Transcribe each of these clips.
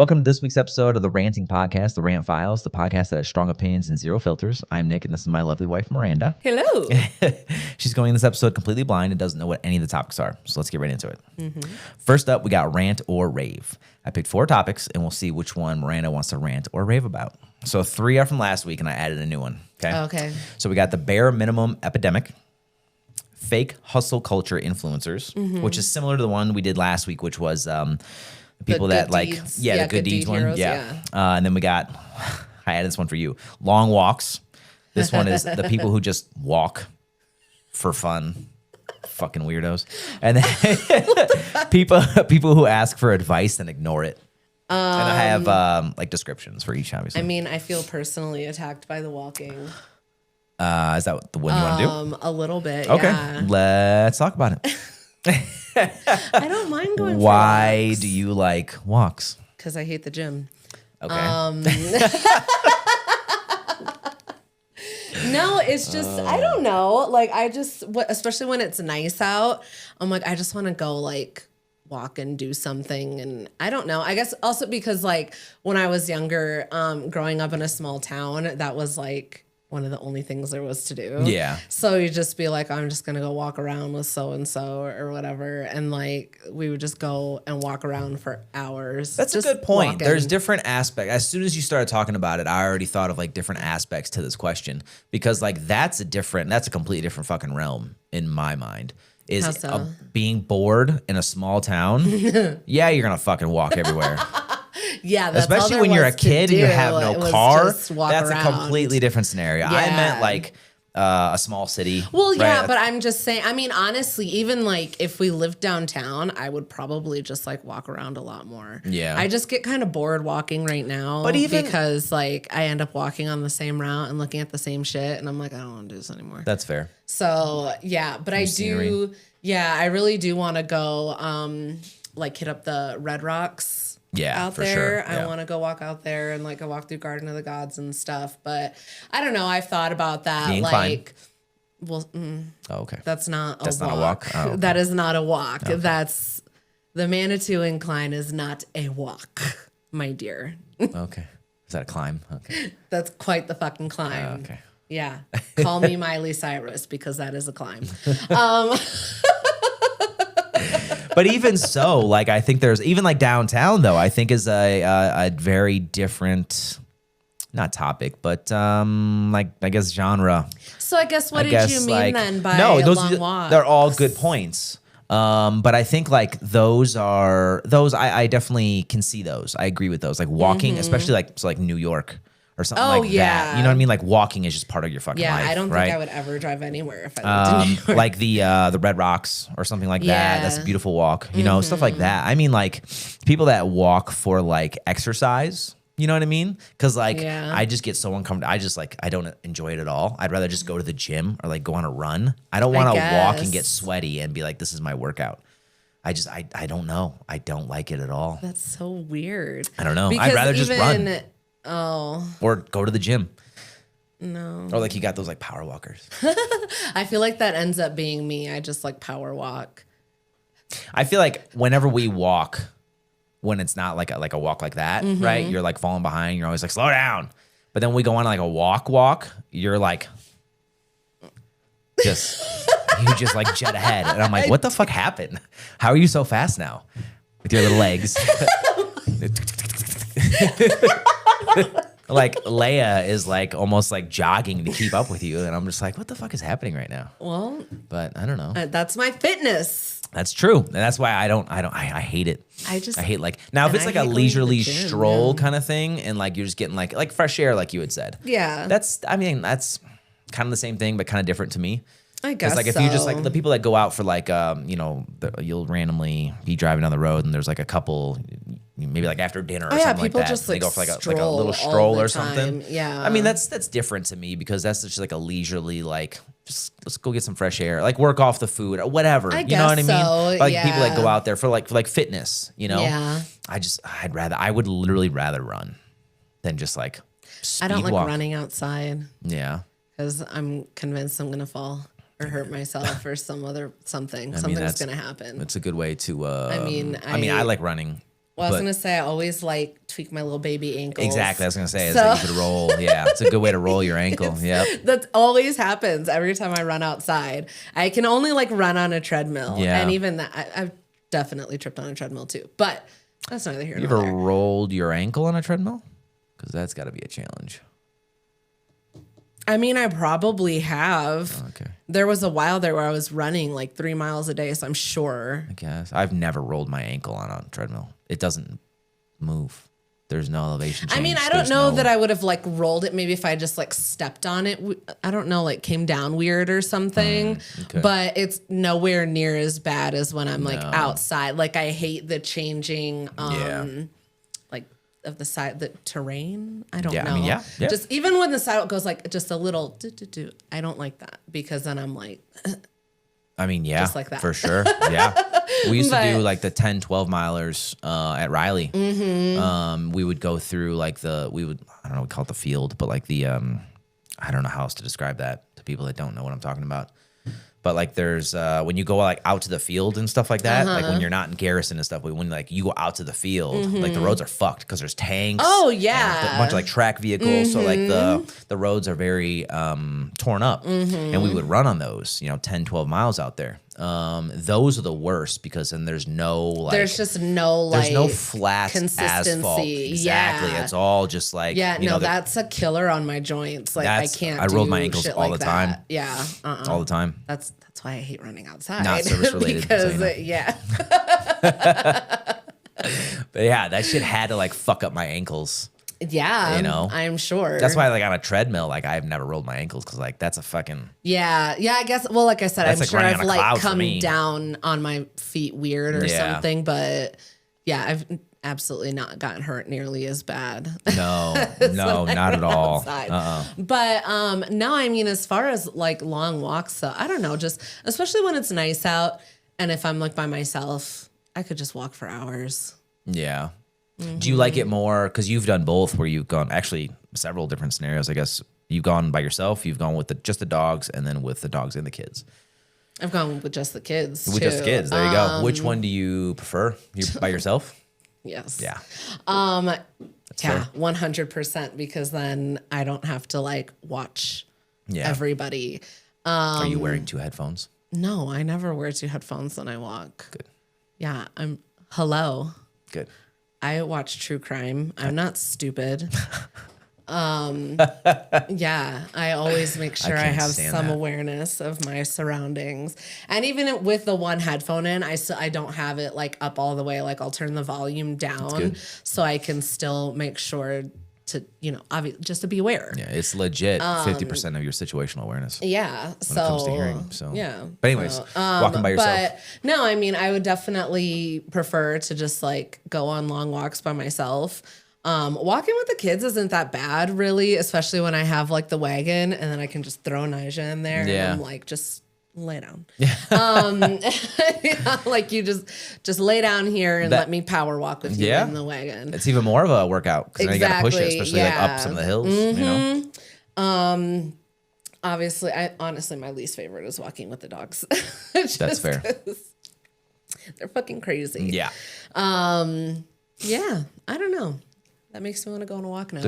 Welcome to this week's episode of the Ranting Podcast, the Rant Files, the podcast that has strong opinions and zero filters. I'm Nick, and this is my lovely wife, Miranda. Hello. She's going in this episode completely blind and doesn't know what any of the topics are. So let's get right into it. First up, we got rant or rave. I picked 4 topics, and we'll see which one Miranda wants to rant or rave about. So 3 are from last week, and I added a new one. Okay. So we got the bare minimum epidemic, fake hustle culture influencers, which is similar to the one we did last week, which was people that like, deeds. the good deeds one. Heroes, And then we got, I added this one for you, long walks. This one is the people who just walk for fun. Fucking weirdos. And then people who ask for advice and ignore it. And I have like descriptions for each, obviously. I mean, I feel personally attacked by the walking. Is that the one you want to do? A little bit. Okay, Yeah. let's talk about it. I don't mind going. Why do you like walks? Because I hate the gym. Okay. No, it's just I don't know. Like especially when it's nice out, I'm like I just want to go like walk and do something, and I don't know. I guess also because like when I was younger, growing up in a small town, that was like one of the only things there was to do. Yeah. So you just be like, I'm just gonna go walk around with so and so or whatever, and like we would just go and walk around for hours. That's just a good point. walking. There's different aspects. As soon as you started talking about it, I already thought of like different aspects to this question because like that's a completely different fucking realm in my mind. Is How so? Being bored in a small town? Yeah, you're gonna fucking walk everywhere. Yeah, that's especially all when there you're a was to kid and you do. have It no was car. just walk That's around. a completely different scenario. I Yeah. meant like a small city. Well, yeah, right? but I'm just saying, I mean, honestly, even like if we lived downtown, I would probably just like walk around a lot more. Yeah. I just get kind of bored walking right now But even- because like I end up walking on the same route and looking at the same shit. And I'm like, I don't want to do this anymore. That's fair. So yeah, but I do. Yeah, I really do want to go like hit up the Red Rocks. Yeah, out for there. sure. Yeah. I want to go walk out there and like go walk through Garden of the Gods and stuff. But I don't know. I've thought about that. The incline. Like, well, Oh, okay. that's not That's a not walk. a walk? Oh, okay. That is not a walk. Okay. That's the Manitou incline is not a walk, my dear. Okay. Is that a climb? Okay. That's quite the fucking climb. Okay. Yeah. Call me Miley Cyrus because that is a climb. But even so, like I think there's even like downtown though. I think is a very different, not topic, but like I guess genre. So I guess what did you mean then by long walk? They're all good points. But I think like those I definitely can see those. I agree with those. Like walking, especially like New York or something like that. You know what I mean? Like walking is just part of your fucking life. I don't right? think I would ever drive anywhere if I lived in New York. Like the Red Rocks or something like that. That's a beautiful walk. You know, stuff like that. I mean, like people that walk for like exercise. You know what I mean? Because like I just get so uncomfortable. I don't enjoy it at all. I'd rather just go to the gym or like go on a run. I don't want to walk and get sweaty and be like, this is my workout. I don't know. I don't like it at all. That's so weird. I don't know. I'd rather just run. Oh. Or go to the gym. No. Or like you got those like power walkers. I feel like that ends up being me. I just like power walk. I feel like whenever we walk, when it's not like a walk like that, right? You're like falling behind. You're always like, slow down. But then we go on like a walk. You're like, you just like jet ahead. And I'm like, what the fuck happened? How are you so fast now with your little legs? Like Leia is like almost like jogging to keep up with you. And I'm just like, what the fuck is happening right now? Well, but I don't know. That's my fitness. That's true. And that's why I hate it. I hate like, now if it's like a leisurely stroll kind of thing and like you're just getting like fresh air, like you had said. Yeah. That's kind of the same thing, but kind of different to me. I guess like if you just like the people that go out for like, you'll randomly be driving down the road and there's like a couple, maybe like after dinner or something like that. Just they like go for like a little all stroll the or time. something. Yeah. I mean, that's different to me because that's just like a leisurely, like, just let's go get some fresh air, like work off the food or whatever. You know what I mean? So, like people that go out there for like fitness, you know? Yeah. I would literally rather run than just like speed I don't like walk. running outside. Yeah. Because I'm convinced I'm going to fall or hurt myself or something. Something's going to happen. It's a good way to, I I like running Well, I was gonna say I always like tweak my little baby ankles. Exactly. I was gonna say is that you could roll. Yeah, it's a good way to roll your ankle. Yep. That always happens every time I run outside. I can only like run on a treadmill, and even that I've definitely tripped on a treadmill too. But that's neither here nor there. You ever rolled your ankle on a treadmill? Because that's got to be a challenge. I mean, I probably have. Okay. There was a while there where I was running like 3 miles a day, so I'm sure. I guess I've never rolled my ankle on a treadmill. It doesn't move. There's no elevation change. I mean, I don't know that I would have like rolled it. Maybe if I just like stepped on it, I don't know, like came down weird or something. Okay. But it's nowhere near as bad as when I'm like outside. Like I hate the changing, like of the side, the terrain. I don't know. I mean, yeah. Just even when the sidewalk goes like just a little, I don't like that because then I'm like. I mean, yeah, just like that. For sure. Yeah. We used to do like the 10, 12 milers at Riley. Mm-hmm. We would go through like I don't know, we call it the field, but like the, I don't know how else to describe that to people that don't know what I'm talking about. But like there's, when you go like out to the field and stuff like that, like when you're not in Garrison and stuff, when like you go out to the field, like the roads are fucked because there's tanks. Oh yeah. A bunch of like track vehicles. So like the roads are very torn up and we would run on those, 10, 12 miles out there. Those are the worst because then there's no like there's no flat consistency. Asphalt. Exactly. Yeah. It's all just like that's a killer on my joints. Like I can't. I rolled my ankles all the time. Yeah. All the time. That's why I hate running outside. Not service related. Because But yeah, that shit had to like fuck up my ankles. Yeah, I'm sure. That's why, like on a treadmill, like I've never rolled my ankles because like that's a fucking I guess. Well, like I said, I'm like sure I've like come me. down on my feet weird or something, but yeah, I've absolutely not gotten hurt nearly as bad. No, not at all. But no, I mean, as far as like long walks, so I don't know, just especially when it's nice out, and if I'm like by myself, I could just walk for hours. Yeah. Do you like it more because you've done both where you've gone actually several different scenarios, I guess. You've gone by yourself, you've gone with just the dogs, and then with the dogs and the kids. I've gone with just the kids. Just the kids. There you go. Which one do you prefer? You by yourself? Yes. Yeah. That's fair. 100% because then I don't have to like watch everybody. Are you wearing 2 headphones? No, I never wear 2 headphones when I walk. Good. Yeah, hello. Good. I watch true crime. I'm not stupid. Yeah, I always make sure I have some awareness of my surroundings. And even with the one headphone in, I don't have it like up all the way. Like I'll turn the volume down so I can still make sure to, just to be aware. Yeah, it's legit 50% of your situational awareness. Yeah. When it comes to hearing. So yeah. But anyways, walking by yourself. But no, I mean, I would definitely prefer to just like go on long walks by myself. Walking with the kids isn't that bad, really, especially when I have like the wagon and then I can just throw Nija in there and I'm like, just lay down. Like you just lay down here and let me power walk with you in the wagon. It's even more of a workout because now you got to push it, especially like up some of the hills. Obviously, honestly, my least favorite is walking with the dogs. That's fair. They're fucking crazy. Yeah. Yeah. I don't know. That makes me want to go on a walk now.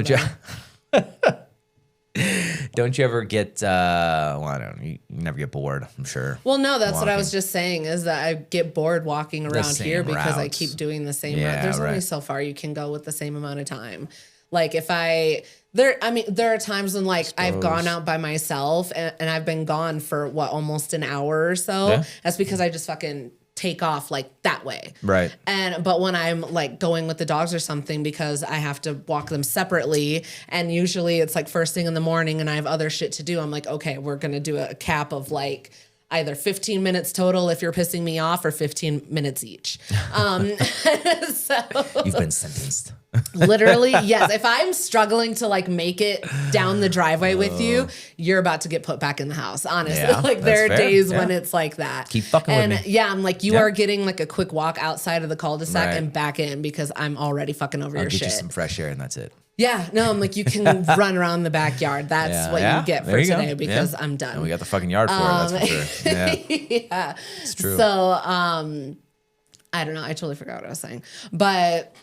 Don't you ever get, I don't know, you never get bored, I'm sure. Well, no, that's what I was just saying is that I get bored walking around here because I keep doing the same route. There's only so far you can go with the same amount of time. Like there are times when like I've gone out by myself and I've been gone for almost an hour or so. Yeah. That's because I just fucking take off like that way. Right. But when I'm like going with the dogs or something because I have to walk them separately and usually it's like first thing in the morning and I have other shit to do. I'm like, okay, we're going to do a cap of like either 15 minutes total if you're pissing me off or 15 minutes each. So you've been sentenced. Literally, yes. If I'm struggling to like make it down the driveway with you, you're about to get put back in the house. Honestly, like there are days when it's like that. Keep fucking with me. Yeah, I'm like you are getting like a quick walk outside of the cul-de-sac and back in because I'm already fucking over your shit. I'll get you some fresh air and that's it. Yeah, no, I'm like, you can run around the backyard. That's what you get for today because I'm done. And we got the fucking yard for it, that's for sure. Yeah. Yeah. It's true. So, I don't know. I totally forgot what I was saying. But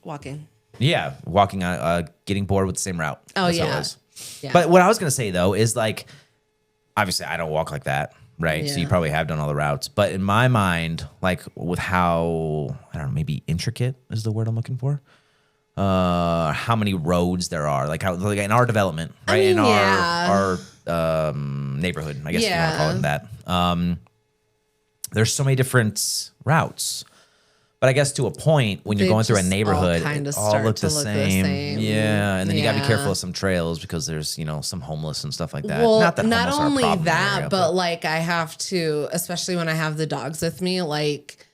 walking. Yeah, walking on, getting bored with the same route. Oh, That's what it yeah. was. Yeah. But what I was gonna say though is like, obviously I don't walk like that, right? So Yeah. you probably have done all the routes. But in my mind, like with how I don't know, maybe intricate is the word I'm looking for. How many roads there are, like how like in our development, right? mean, in yeah. our neighborhood, I guess if you want to call Yeah. it that. There's so many different routes. But I guess to a point when you're They going through a just all neighborhood, kinda it all start look to the look the same. same. Yeah, and then you gotta be Yeah. careful of some trails because there's some homeless and stuff like that. Well, not that not homeless are a only problem in the that, area, but like I have to, especially when I have the dogs with me, like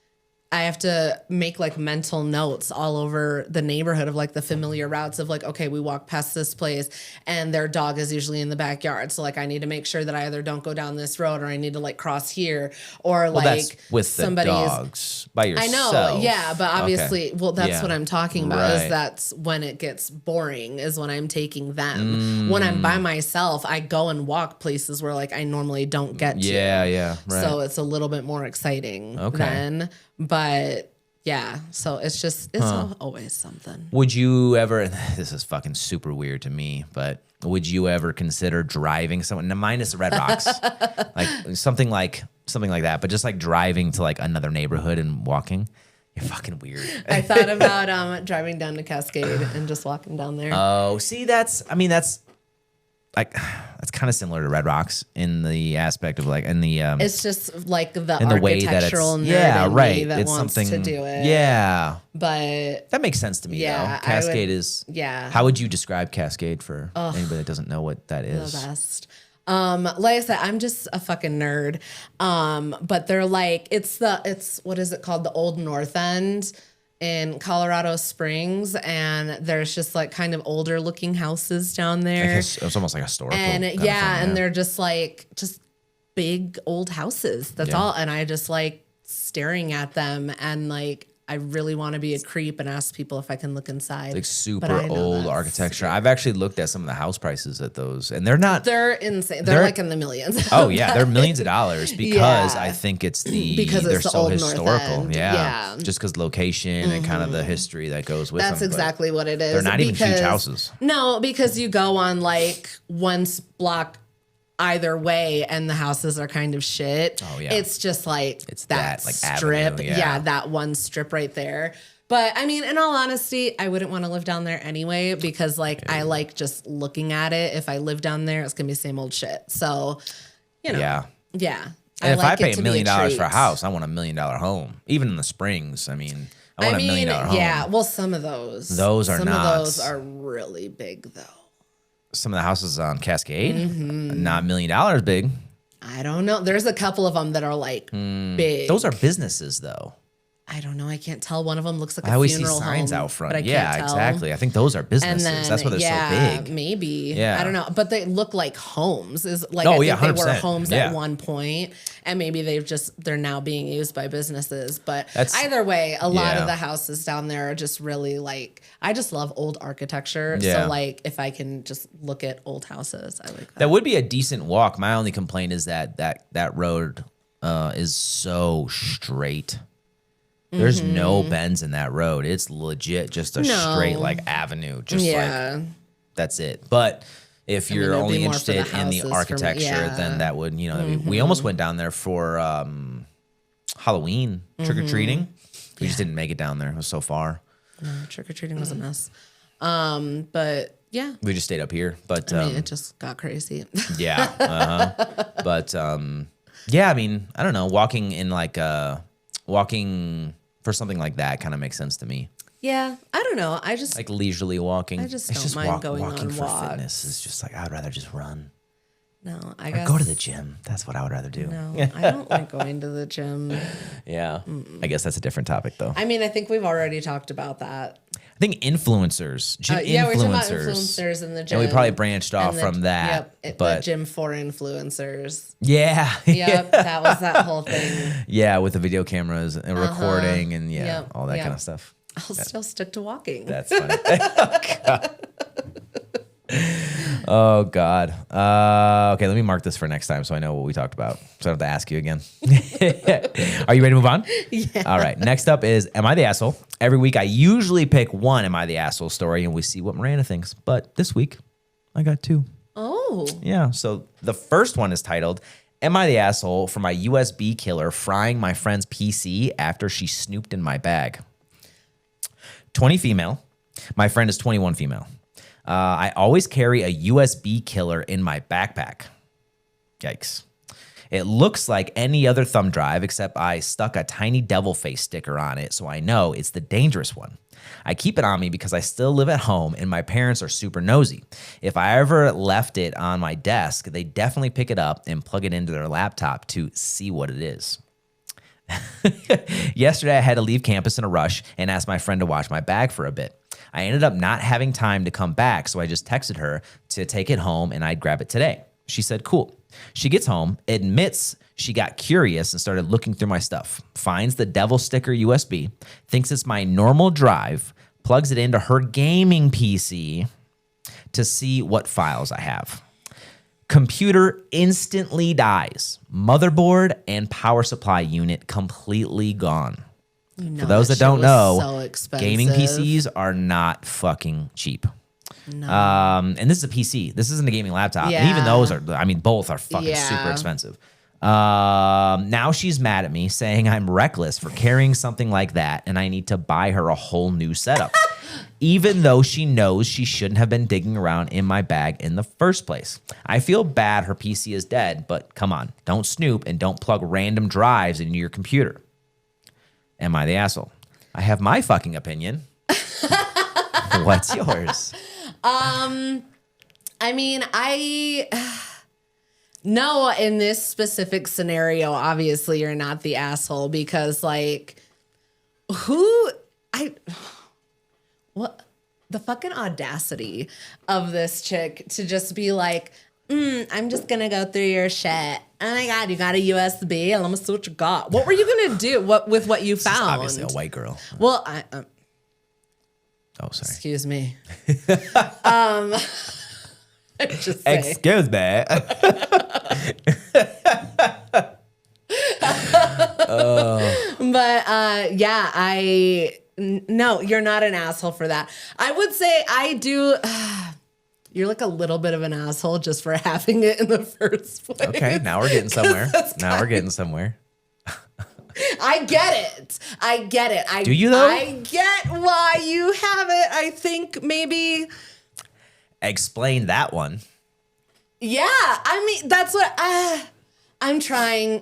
I have to make like mental notes all over the neighborhood of like the familiar routes of like, okay, we walk past this place and their dog is usually in the backyard. So like I need to make sure that I either don't go down this road or I need to like cross here or well, like that's with the somebody's dogs by I yourself. know, yeah, but obviously, Okay. well, that's Yeah. what I'm talking about. Right. Is that's when it gets boring. Is when I'm taking them. When I'm by myself, I go and walk places where like I normally don't get to. Yeah, right. So it's a little bit more exciting then. But yeah, so it's just always something. Would you ever? This is fucking super weird to me, but would you ever consider driving someone? Now, minus the Red Rocks, like something like that, but just like driving to like another neighborhood and walking. You're fucking weird. I thought about driving down to Cascade and just walking down there. Oh, see, that's like that's kind of similar to Red Rocks in the aspect of like in the It's just like the in the way that it's architectural nerd in me that it's wants something to do it. Yeah, But that makes sense to me. Yeah, though. Cascade is. yeah. How would you describe Cascade for anybody that doesn't know what that is? the best. Like I said, I'm just a fucking nerd. But they're like, it's what is it called? The Old North End in Colorado Springs. And there's just like kind of older looking houses down there. It's almost like historical. And kind of thing, and they're just like, just big old houses. That's all. And I just like staring at them and like, I really want to be a creep and ask people if I can look inside. like But super I know old that's- architecture. I've actually looked at some of the house prices at those, and they're not. They're insane. They're like in the millions. Oh yeah, they're millions of dollars because Yeah. I think it's Because they're it's the so old North historical. End. Yeah. Yeah. Just because location and kind of the history that goes with That's them. but exactly what it is. They're not even huge Because- houses. No, because you go on like one block either way and the houses are kind of shit. Oh, yeah. It's just like It's that that, like, strip. avenue, yeah. That one strip right there. But I mean, in all honesty, I wouldn't want to live down there anyway because like I like just looking at it. If I live down there, it's gonna be the same old shit. So, Yeah. yeah. And if I like it pay to $1 be million for a treat. house, I want $1 million home. Even in the Springs, I mean, I want $1 million home. yeah. Well, some of those. Those are some not. of those are really big though. Some of the houses on Cascade, Mm-hmm. not $1 million big. I don't know. There's a couple of them that are like big. Those are businesses though. I don't know. I can't tell. One of them looks like a I always see funeral signs home, out front. but I Yeah, can't tell. exactly. I think those are And businesses. then, That's why they're so big. maybe. Yeah. I don't know. But they look like homes. Is like Oh, I think yeah, they were 100%. homes Yeah. at one point, and maybe they're now being used by businesses. But That's- either way, a lot yeah. of the houses down there are just really like. I just love old architecture. Yeah. So like, if I can just look at old houses, I like that. That would be a decent walk. My only complaint is that road is so straight. There's no bends in that road. It's legit just a Mm-hmm. No. straight like avenue. Just yeah. like that's it. But if you're it'll be only more for the interested in the houses for me, architecture, yeah. then that would, we almost went down there for Halloween trick-or-treating. We just didn't make it down there. It was so far. Trick or treating was a mess. But yeah. We just stayed up here. But I mean, it just got crazy. yeah. But yeah, I mean, I don't know. Walking for something like that kind of makes sense to me. Yeah, I don't know. I just Like leisurely walking. I just don't mind going walking on for walks. fitness is just like I'd rather just run no. I or guess go to the gym. That's what I would rather do. No, I don't like going to the gym. Yeah. I guess that's a different topic though. I mean, I think we've already talked about that. I think influencers, gym Yeah, we're talking about influencers. influencers in the gym. And we probably branched off And the- from that. Yep, the but gym for influencers. yeah. Yep, that was that whole thing. Yeah, with the video cameras and recording and Yep, all that yep. kind of stuff. I'll still stick to walking. That's funny. Oh, God. Oh, God. Okay, let me mark this for next time so I know what we talked about. So I don't have to ask you again. Are you ready to move on? Yeah. All right. Next up is Am I the Asshole? Every week I usually pick one Am I the Asshole story and we see what Miranda thinks. But this week I got two. Oh. Yeah. So the first one is titled Am I the Asshole for my USB killer frying my friend's PC after she snooped in my bag? 20 female. My friend is 21 female. I always carry a USB killer in my backpack. Yikes. It looks like any other thumb drive, except I stuck a tiny devil face sticker on it, so I know it's the dangerous one. I keep it on me because I still live at home and my parents are super nosy. If I ever left it on my desk, they definitely pick it up and plug it into their laptop to see what it is. Yesterday, I had to leave campus in a rush and asked my friend to watch my bag for a bit. I ended up not having time to come back, so I just texted her to take it home and I'd grab it today. She said, cool. She gets home, admits she got curious and started looking through my stuff, finds the devil sticker USB, thinks it's my normal drive, plugs it into her gaming PC to see what files I have. Computer instantly dies. Motherboard and power supply unit completely gone. For those that don't know, so gaming PCs are not fucking cheap. No. And this is a PC. This isn't a gaming laptop. Yeah. And even those are, I mean, both are fucking Yeah. super expensive. Now she's mad at me saying I'm reckless for carrying something like that and I need to buy her a whole new setup. Even though she knows she shouldn't have been digging around in my bag in the first place. I feel bad her PC is dead, but come on, don't snoop and don't plug random drives into your computer. Am I the asshole? I have my fucking opinion. What's yours? I mean, no, in this specific scenario, obviously you're not the asshole because like what the fucking audacity of this chick to just be like, I'm just gonna go through your shit. Oh my God, you got a USB and let me see what you got. What were you gonna do with what you found? Obviously a white girl. Well, Oh, sorry. excuse me. Just say. Excuse me. But yeah, no, you're not an asshole for that. I would say I do. You're like a little bit of an asshole just for having it in the first place. Okay, now we're getting somewhere. Now we're getting somewhere. I get it. Do you though? I get why you have it. I think maybe. Explain that one. Yeah, I mean that's what I'm trying,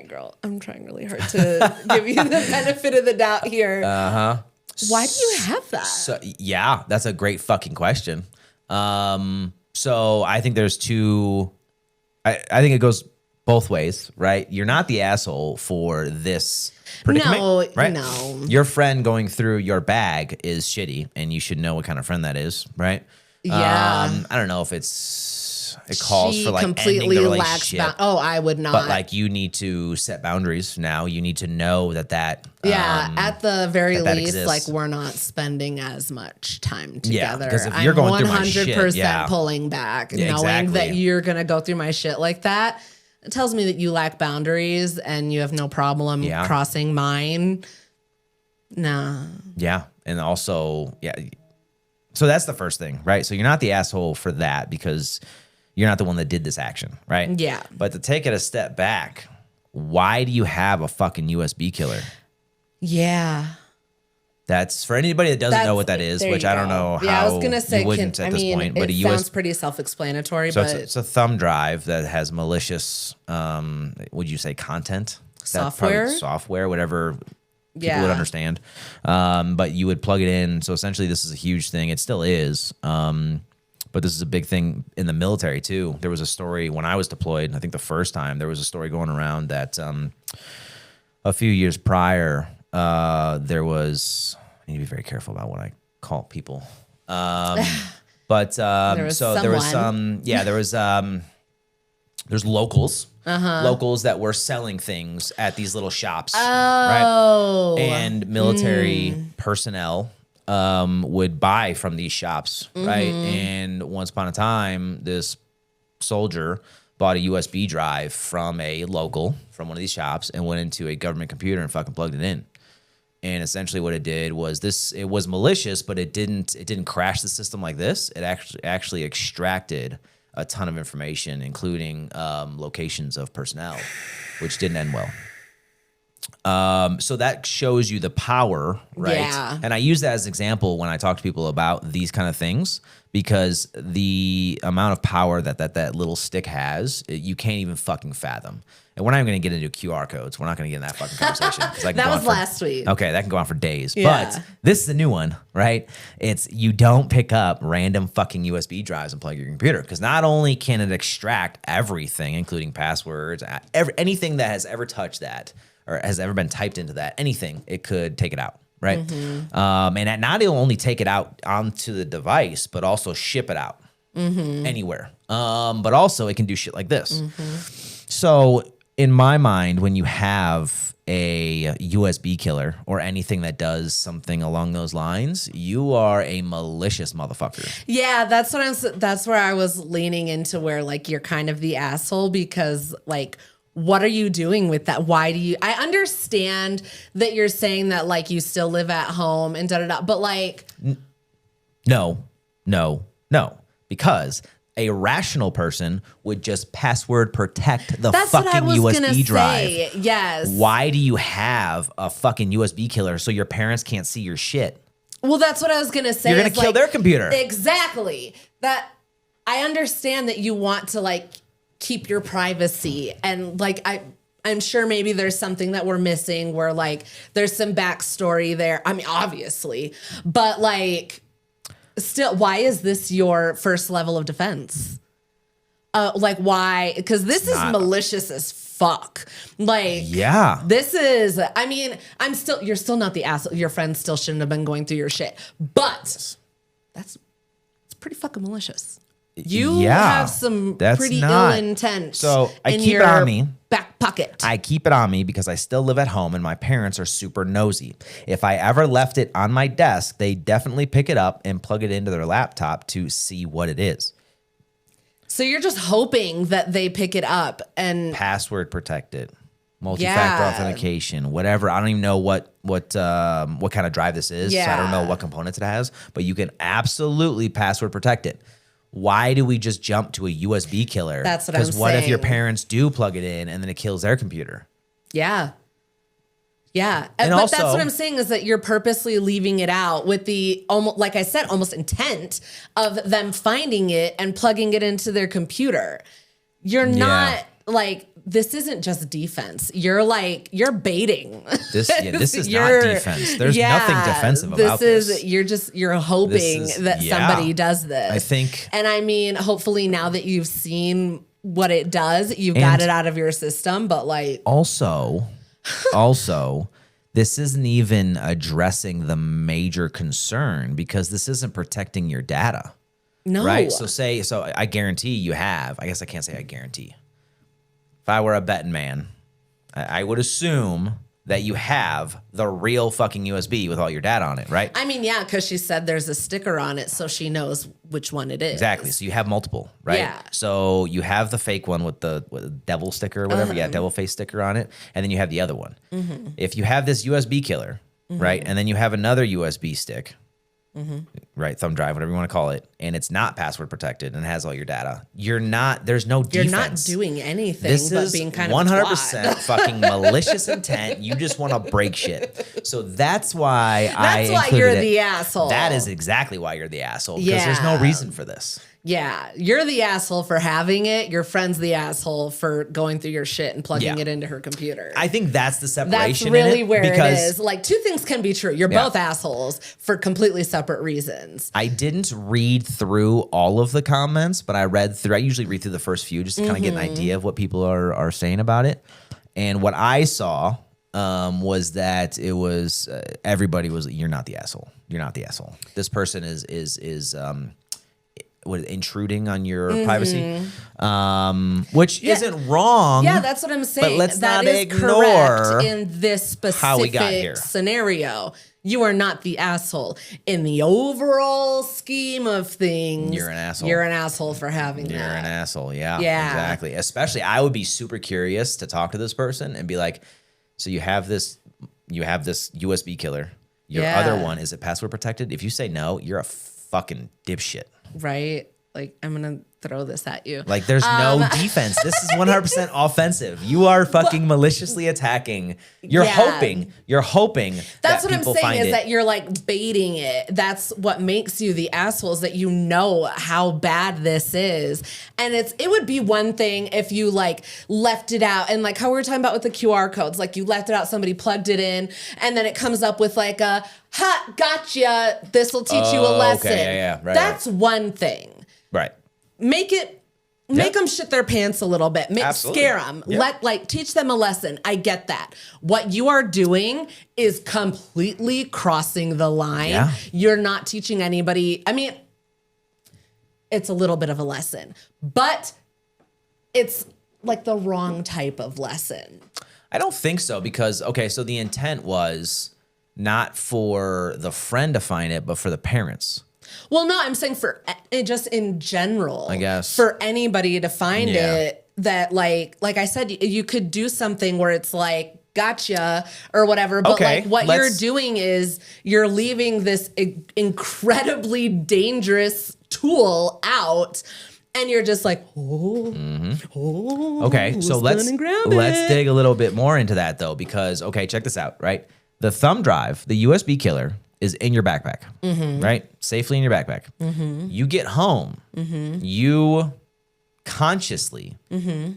girl. I'm trying really hard to give you the benefit of the doubt here. Uh-huh. Why do you have that? So, yeah, that's a great fucking question. So I think there's two. I think it goes both ways, right? You're not the asshole for this predicament, No, right? no. Your friend going through your bag is shitty, and you should know what kind of friend that is, right? Yeah. I don't know if it calls for like ending the relationship. I would not. But like you need to set boundaries now. You need to know that at the very that least, exists. like we're not spending as much time together. because if you're going through my shit, 100% pulling back, knowing exactly. that you're gonna go through my shit like that. It tells me that you lack boundaries and you have no problem crossing mine. Nah. Yeah, and also So that's the first thing, right? So you're not the asshole for that because you're not the one that did this action, right? Yeah. But to take it a step back, why do you have a fucking USB killer? Yeah. That's for anybody that doesn't know what that is, which I don't know how I was gonna say, you wouldn't at this point. But it sounds pretty self-explanatory. So but it's a thumb drive that has malicious, would you say content? Software, whatever people would understand. But you would plug it in. So essentially this is a huge thing. It still is. But this is a big thing in the military too. There was a story when I was deployed, I think the first time, there was a story going around that a few years prior, there was, I need to be very careful about what I call people. But there's locals. Locals that were selling things at these little shops, right? And military personnel would buy from these shops, right? And once upon a time, this soldier bought a USB drive from from one of these shops and went into a government computer and fucking plugged it in. And essentially what it did was it was malicious, but it didn't crash the system like this. It actually extracted a ton of information, including locations of personnel, which didn't end well. So that shows you the power, right? Yeah. And I use that as an example when I talk to people about these kind of things, because the amount of power that little stick has, you can't even fucking fathom. And we're not even going to get into QR codes. We're not going to get in that fucking conversation. That was last week. Okay, that can go on for days. Yeah. But this is a new one, right? It's you don't pick up random fucking USB drives and plug your computer, because not only can it extract everything, including passwords, anything that has ever touched that or has ever been typed into that, anything, it could take it out, right? And not it'll only take it out onto the device, but also ship it out anywhere. But also it can do shit like this. So in my mind, when you have a USB killer or anything that does something along those lines, you are a malicious motherfucker. Yeah, that's where I was leaning into, where like you're kind of the asshole, because like, what are you doing with that? Why do you? I understand that you're saying that like you still live at home and da-da-da, but like, no, because a rational person would just password protect the fucking USB drive. Yes. Why do you have a fucking USB killer so your parents can't see your shit? Well, that's what I was gonna say. You're gonna kill their computer. Exactly. That I understand that you want to like keep your privacy, and like I'm sure maybe there's something that we're missing where like there's some backstory there. I mean, obviously, but like still, why is this your first level of defense? Like why? Because this is malicious as fuck. Like, yeah, this is, I mean, you're still not the asshole. Your friends still shouldn't have been going through your shit, but it's pretty fucking malicious. You have some pretty ill intent. So I keep it on me. Back pocket. I keep it on me because I still live at home and my parents are super nosy. If I ever left it on my desk, they definitely pick it up and plug it into their laptop to see what it is. So you're just hoping that they pick it up and password protected, multi-factor authentication, whatever. I don't even know what kind of drive this is. Yeah. So I don't know what components it has, but you can absolutely password protect it. Why do we just jump to a USB killer? That's what I'm saying. Because what if your parents do plug it in and then it kills their computer? Yeah. Yeah. But also, that's what I'm saying, is that you're purposely leaving it out with the, almost, like I said, almost intent of them finding it and plugging it into their computer. You're not like, this isn't just defense. You're like, you're baiting. This is not defense. There's nothing defensive about this. You're hoping that somebody does this. I think. And I mean, hopefully now that you've seen what it does, you've got it out of your system, but like. Also, this isn't even addressing the major concern, because this isn't protecting your data. No. Right? So I guarantee you have, I guess I can't say I guarantee. If I were a betting man, I would assume that you have the real fucking USB with all your data on it, right? I mean, yeah, because she said there's a sticker on it, so she knows which one it is. Exactly. So you have multiple, right? Yeah. So you have the fake one with the devil sticker or whatever. Yeah, devil face sticker on it. And then you have the other one. Mm-hmm. If you have this USB killer, right, and then you have another USB stick, right, thumb drive, whatever you want to call it, and it's not password protected and has all your data, there's no defense. You're not doing anything but being kind 100% of 100% fucking malicious intent. You just want to break shit. So that's why That's why you're the asshole. That is exactly why you're the asshole, because there's no reason for this. Yeah, you're the asshole for having it. Your friend's the asshole for going through your shit and plugging it into her computer. I think that's the separation. That's really where it is. Like, two things can be true. You're both assholes for completely separate reasons. I didn't read through all of the comments, but I usually read through the first few just to kind of get an idea of what people are saying about it. And what I saw was that it was everybody was, you're not the asshole. You're not the asshole. This person is intruding on your privacy, which isn't wrong. Yeah, that's what I'm saying. But let's that not is ignore correct in this specific how we got here. scenario. You are not the asshole. In the overall scheme of things, You're an asshole. You're an asshole for having You're that. an asshole. Yeah, Yeah. exactly. Especially, I would be super curious to talk to this person and be like, so you have this USB killer. Your other one, is it password protected? If you say no, you're a fucking dipshit. Right? Like, I'm going to throw this at you. Like, there's no defense. This is 100% offensive. You are fucking maliciously attacking. You're hoping That's that what I'm people saying find is it. that you're like baiting it. That's what makes you the assholes, that you know how bad this is. And it would be one thing if you like left it out, and like how we were talking about with the QR codes, like you left it out, somebody plugged it in, and then it comes up with like a, ha, gotcha, this will teach you a lesson. Okay, yeah. Right, That's one thing. Right. Make them shit their pants a little bit. Scare them. Yep. Teach them a lesson. I get that. What you are doing is completely crossing the line. Yeah. You're not teaching anybody. I mean, it's a little bit of a lesson, but it's like the wrong type of lesson. I don't think so, because, okay, so the intent was not for the friend to find it, but for the parents. Well, no, I'm saying for just in general, I guess, for anybody to find it, that like I said, you could do something where it's like, gotcha, or whatever. But like what you're doing is you're leaving this incredibly dangerous tool out, and you're just like, okay, so let's dig a little bit more into that though, because, okay, check this out, right? The thumb drive, the USB killer, is in your backpack, right? Safely in your backpack. You get home, you consciously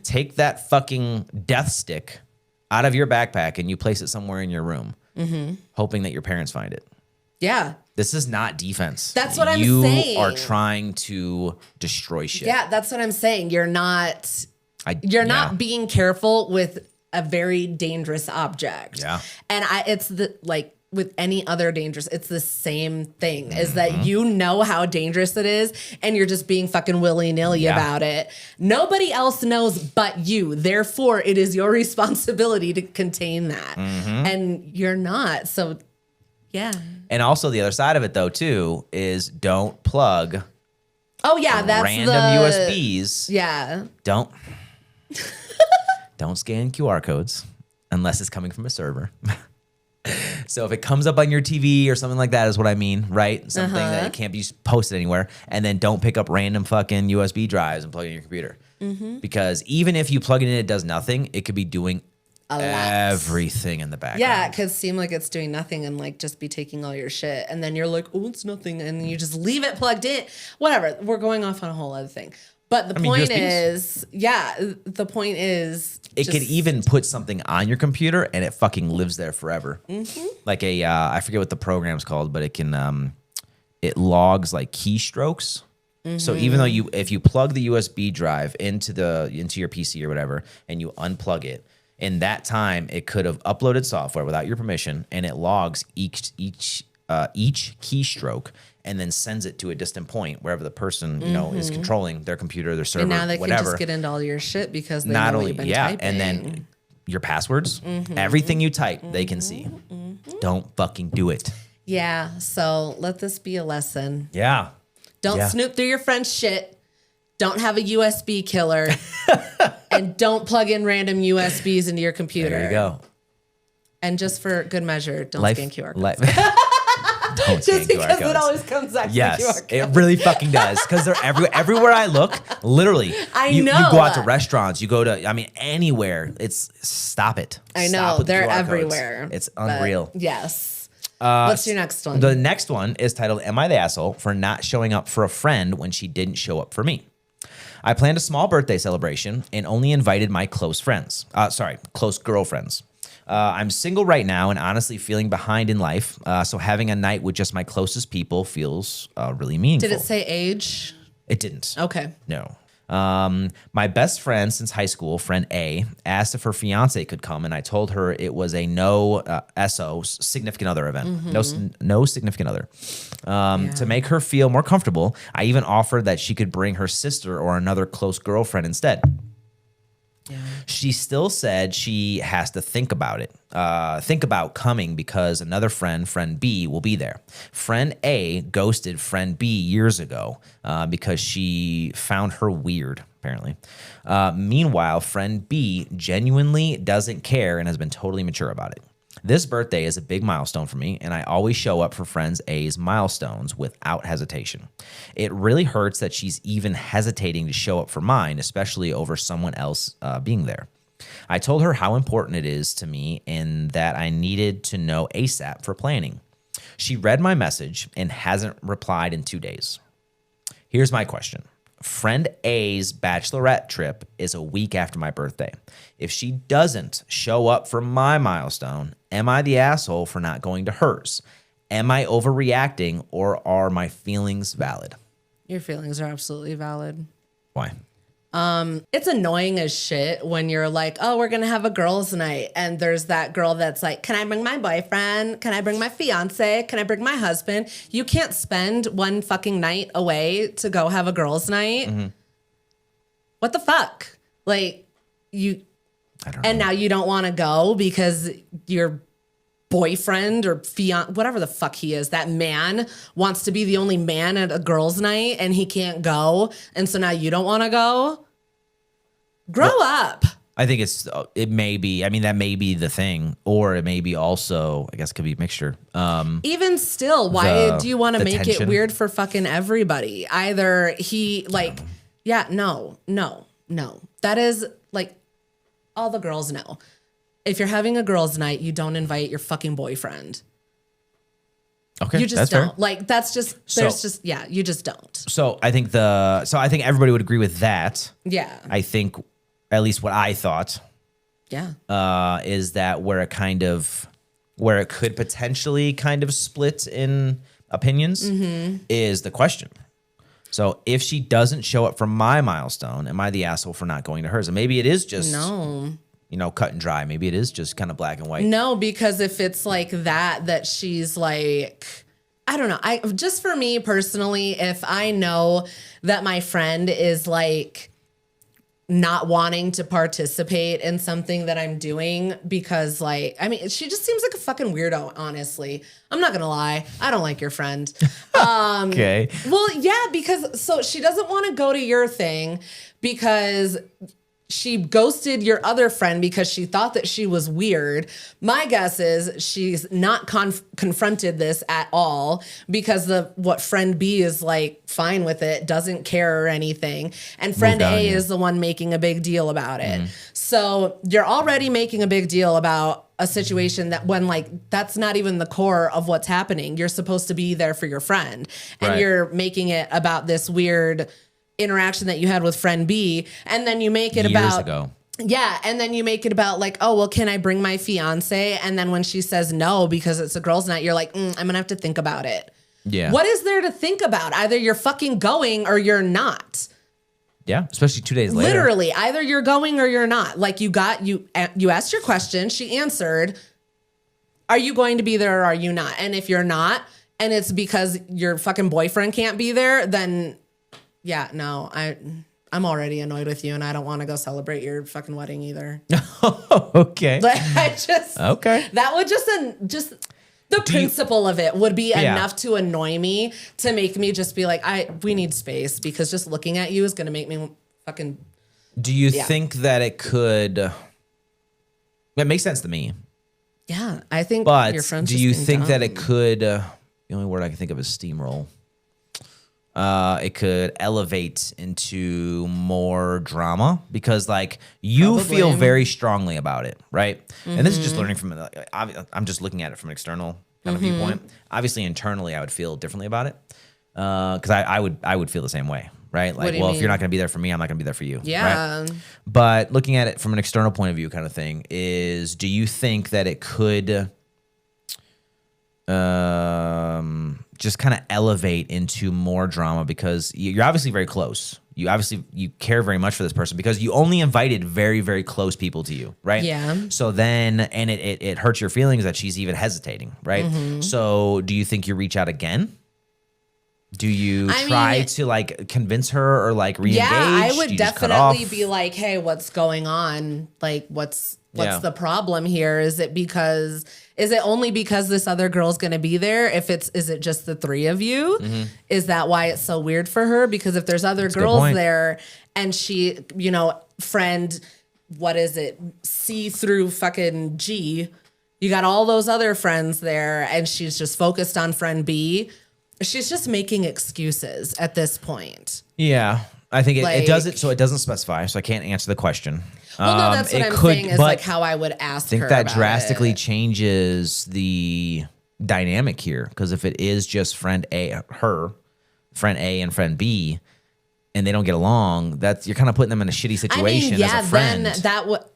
take that fucking death stick out of your backpack and you place it somewhere in your room, hoping that your parents find it. Yeah. This is not defense. That's what I'm saying. You are trying to destroy shit. Yeah, that's what I'm saying. You're not not being careful with a very dangerous object. Yeah. And it's with any other dangerous, it's the same thing, is that you know how dangerous it is, and you're just being fucking willy-nilly about it. Nobody else knows but you. Therefore, it is your responsibility to contain that. And you're not. So, yeah. And also the other side of it, though, too, is don't plug that's random USBs. Yeah. Don't scan QR codes unless it's coming from a server. So if it comes up on your TV or something like that is what I mean, right? Something that it can't be posted anywhere. And then don't pick up random fucking USB drives and plug it in your computer. Because even if you plug it in, it does nothing. It could be doing everything in the background. Yeah, it could seem like it's doing nothing and like just be taking all your shit. And then you're like, oh, it's nothing. And then you just leave it plugged in. Whatever. We're going off on a whole other thing. But the point is, it could even put something on your computer and it fucking lives there forever. Like I forget what the program's called, but it can, it logs like keystrokes. So even though if you plug the USB drive into your PC or whatever, and you unplug it, in that time, it could have uploaded software without your permission, and it logs each keystroke, and then sends it to a distant point wherever the person is controlling their computer, their server, and now they whatever. can just get into all your shit because they know what you've been typing. And then your passwords, everything you type, they can see. Don't fucking do it. Yeah. So let this be a lesson. Yeah. Don't snoop through your friend's shit. Don't have a USB killer. And don't plug in random USBs into your computer. There you go. And just for good measure, don't scan QR codes. Don't scan just because QR codes. it always comes back to yes, QR codes. It really fucking does. Because they're everywhere I look, literally. You go out to restaurants, you go to, anywhere. Stop it. I know. Stop with They're QR codes. everywhere. It's unreal. Yes. What's your next one? The next one is titled, Am I the Asshole for Not Showing Up for a Friend When She Didn't Show Up for Me? I planned a small birthday celebration and only invited my close girlfriends. I'm single right now and honestly feeling behind in life. So having a night with just my closest people feels really meaningful. Did it say age? It didn't. Okay. No. My best friend since high school, friend A, asked if her fiance could come, and I told her it was a no SO, significant other event. No significant other. To make her feel more comfortable, I even offered that she could bring her sister or another close girlfriend instead. Yeah. She still said she has to think about it, think about coming because another friend B, will be there. Friend A ghosted friend B years ago because she found her weird, apparently. Meanwhile, friend B genuinely doesn't care and has been totally mature about it. This birthday is a big milestone for me, and I always show up for friends A's milestones without hesitation. It really hurts that she's even hesitating to show up for mine, especially over someone else being there. I told her how important it is to me and that I needed to know ASAP for planning. She read my message and hasn't replied in 2 days. Here's my question. Friend A's bachelorette trip is a week after my birthday. If she doesn't show up for my milestone, am I the asshole for not going to hers? Am I overreacting or are my feelings valid? Your feelings are absolutely valid. Why? It's annoying as shit when you're like, oh, we're going to have a girls' night. And there's that girl that's like, can I bring my boyfriend? Can I bring my fiance? Can I bring my husband? You can't spend one fucking night away to go have a girls' night. Mm-hmm. What the fuck? Like, I don't know. And now you don't want to go because your boyfriend or fiance, whatever the fuck he is, that man wants to be the only man at a girls' night and he can't go. And so now you don't want to go. Grow up. I think it may be, I mean, that may be the thing, or it may be also, I guess it could be a mixture. Even still, why do you want to make tension? It weird for fucking everybody? Either he like, no. That is like, all the girls know. If you're having a girls' night, you don't invite your fucking boyfriend. Okay, you just don't. Fair. Like that's just you just don't. So I think everybody would agree with that. Yeah. I think at least what I thought. Yeah. Is that where it could potentially kind of split in opinions is the question. So if she doesn't show up for my milestone, am I the asshole for not going to hers? And maybe it is just cut and dry. Maybe it is just kind of black and white. No, because if it's like that she's like, I don't know. Just for me personally, if I know that my friend is like not wanting to participate in something that I'm doing because like, I mean, she just seems like a fucking weirdo, honestly. I'm not going to lie. I don't like your friend. Okay. Well, yeah, because so she doesn't want to go to your thing because she ghosted your other friend because she thought that she was weird. My guess is she's not confronted this at all because what friend B is like fine with it, doesn't care or anything. And friend A is the one making a big deal about it. So you're already making a big deal about a situation that when like that's not even the core of what's happening. You're supposed to be there for your friend and you're making it about this weird interaction that you had with friend B, and then you make it years ago. Yeah, and then you make it about like, oh, well, can I bring my fiance? And then when she says no because it's a girls' night, you're like, I'm gonna have to think about it. Yeah. What is there to think about? Either you're fucking going or you're not. Yeah, especially 2 days later. Literally, either you're going or you're not. Like you asked your question, she answered. Are you going to be there or are you not? And if you're not, and it's because your fucking boyfriend can't be there, then yeah, no, I'm already annoyed with you, and I don't want to go celebrate your fucking wedding either. Okay. Like okay. That would just the principle of it would be enough to annoy me to make me just be like, we need space because just looking at you is gonna make me fucking. Do you think that it could? It makes sense to me. Yeah, I think. But your friend's do you think that it could? The only word I can think of is steamroll. It could elevate into more drama because like you feel very strongly about it, right? And this is just learning from, I'm just looking at it from an external kind of viewpoint. Obviously internally I would feel differently about it. Cause I would feel the same way, right? Like, well, if you're not going to be there for me, I'm not going to be there for you. Yeah. Right? But looking at it from an external point of view kind of thing is, do you think that it could, just kind of elevate into more drama because you're obviously very close. You obviously you care very much for this person because you only invited very, very close people to you, right? Yeah. So then, and it hurts your feelings that she's even hesitating, right? So do you think you reach out again? Do you try to like convince her or like re-engage? Yeah, I Do would you just cut definitely off? be like, hey, what's going on? Like, what's the problem here? Is it only because this other girl's going to be there? Is it just the three of you? Is that why it's so weird for her? Because if there's other girls there and she, friend, what is it? C through fucking G, you got all those other friends there and she's just focused on friend B. She's just making excuses at this point. Yeah. I think it doesn't, so it doesn't specify, so I can't answer the question. Well, no, that's what I'm saying is like how I would ask her. I think that drastically changes the dynamic here because if it is just friend A and friend B, and they don't get along, you're kind of putting them in a shitty situation as a friend. Then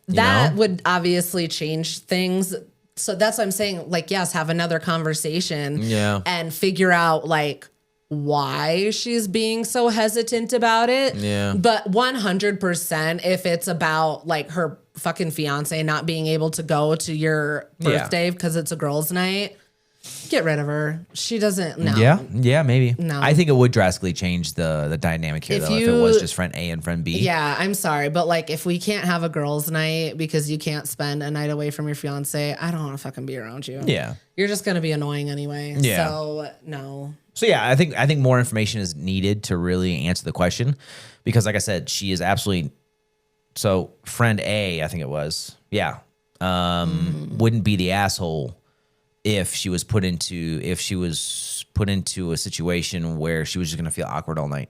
that would obviously change things. So that's what I'm saying. Like, yes, have another conversation and figure out like why she's being so hesitant about it. Yeah. But 100% if it's about like her fucking fiance not being able to go to your birthday because it's a girls' night, get rid of her. She doesn't know. Yeah, maybe. No. I think it would drastically change the dynamic here, if it was just friend A and friend B. Yeah, I'm sorry. But like if we can't have a girls' night because you can't spend a night away from your fiance, I don't want to fucking be around you. Yeah. You're just going to be annoying anyway. Yeah. So, no. So yeah, I think more information is needed to really answer the question because like I said, she is absolutely so friend A, I think it was. Yeah. Wouldn't be the asshole if she was put into a situation where she was just gonna feel awkward all night,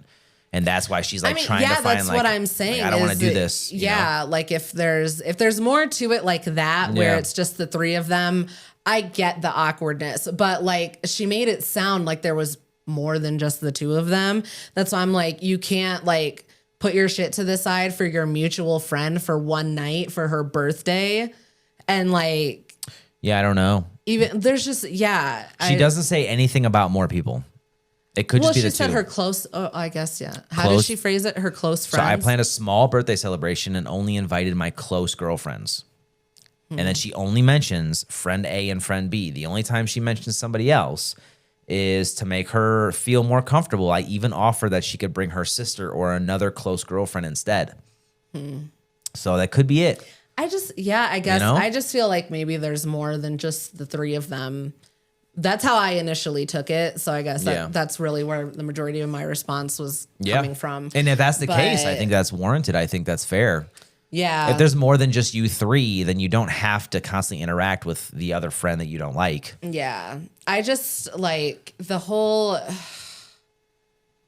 and that's why she's like trying to find that's like what I'm saying. I don't want to do this. Yeah, like if there's more to it like that, where it's just the three of them, I get the awkwardness, but like she made it sound like there was more than just the two of them. That's why I'm like, you can't like put your shit to the side for your mutual friend for one night for her birthday, and like I don't know. Even there's just she doesn't say anything about more people. It could just be the two. Well, she said her close. Oh, I guess How did she phrase it? Her close friends. So I planned a small birthday celebration and only invited my close girlfriends. And then she only mentions friend A and friend B. The only time she mentions somebody else is to make her feel more comfortable. I even offered that she could bring her sister or another close girlfriend instead. So that could be it. I guess I just feel like maybe there's more than just the three of them. That's how I initially took it. So I guess that's really where the majority of my response was coming from. And if that's the case, I think that's warranted. I think that's fair. Yeah. If there's more than just you three, then you don't have to constantly interact with the other friend that you don't like. Yeah. I just like the whole,